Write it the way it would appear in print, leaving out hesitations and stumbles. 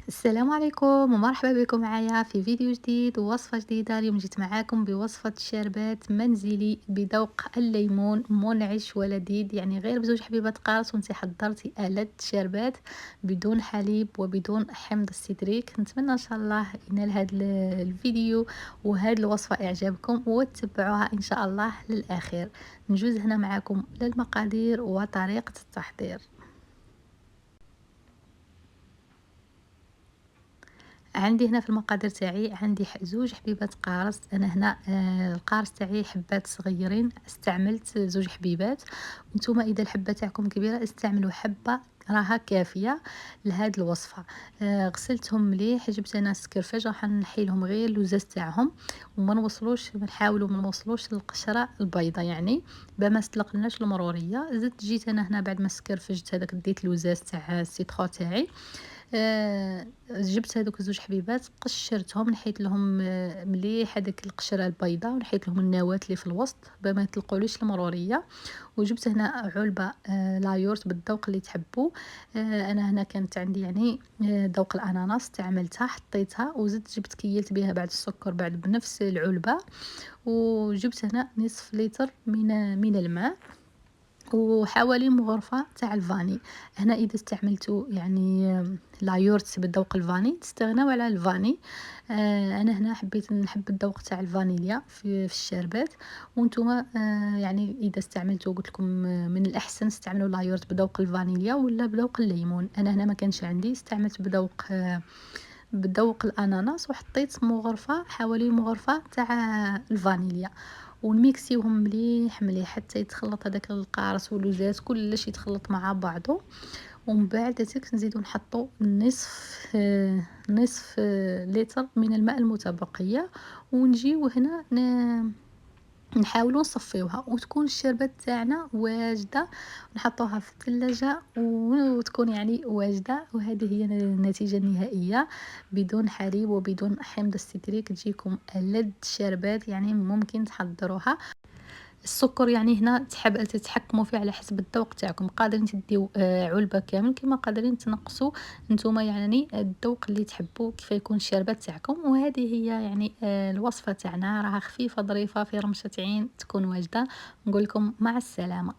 السلام عليكم ومرحبا بكم معايا في فيديو جديد ووصفة جديدة. اليوم جيت معاكم بوصفة شربات منزلي بذوق الليمون، منعش ولذيذ، يعني غير بزوج حبيبات قارص وانتي حضرتي ألذ شربات بدون حليب وبدون حمض السيتريك. نتمنى ان شاء الله ينال هذا الفيديو وهذه الوصفة اعجابكم وتتبعوها ان شاء الله للاخير. نجوز هنا معاكم للمقادير وطريقة التحضير. عندي هنا في المقادير تاعي عندي زوج حبيبات قارص. انا هنا القارص تاعي حبات صغيرين، استعملت زوج حبيبات. وانتم اذا الحبه تاعكم كبيره استعملوا حبه راها كافيه لهاد الوصفه. غسلتهم مليح، جبت انا سكرفاج راح نحي لهم غير اللوزاز تاعهم وما نوصلوش، بنحاولوا ما نوصلوش للقشره البيضاء، يعني ما استلقلناش المروريه. زدت جيت انا هنا بعد ما سكرفجت هذاك ديت اللوزاز تاع السيتخو تاعي. جبت هذوك زوج حبيبات قشرتهم، نحيت لهم مليح هذيك القشره البيضاء ونحيت لهم النواه اللي في الوسط بما يطلقوليش المروريه. وجبت هنا علبه لايورت بالذوق اللي تحبوا. انا هنا كانت عندي يعني ذوق الاناناس، استعملتها حطيتها وزدت جبت كيلت بها بعد السكر بعد بنفس العلبه. وجبت هنا نصف لتر من الماء وحوالي مغرفة تاع الفاني. هنا اذا استعملتوا يعني لايورت بالذوق الفاني تستغنوا على الفاني. انا هنا حبيت نحب الذوق تاع الفانيليا في الشربات. وانتم يعني اذا استعملتوا قلت لكم من الاحسن استعملوا لايورت بذوق الفانيليا ولا بذوق الليمون. انا هنا ما كانش عندي، استعملت بذوق الاناناس وحطيت مغرفه حوالي مغرفه تاع الفانيليا. ونميكسيوهم مليح مليح حتى يتخلط هذاك القارص واللوزات كلش يتخلط مع بعضه. ومن بعد ديك نزيدو نحطو نصف لتر من الماء المتبقيه. ونجيو هنا نحاولوا نصفيوها وتكون الشربات تاعنا واجده، نحطوها في الثلاجه وتكون يعني واجده. وهذه هي النتيجه النهائيه بدون حليب وبدون حمض السيتريك، تجيكم ألذ شربات يعني ممكن تحضروها. السكر يعني هنا تتحكموا فيه على حسب الذوق تاعكم، قادرين تديو علبه كامل كما قادرين تنقصوا نتوما يعني الذوق اللي تحبوا كيف يكون الشربات تاعكم. وهذه هي يعني الوصفه تاعنا، راها خفيفه ظريفه في رمشه عين تكون واجده. نقول لكم مع السلامه.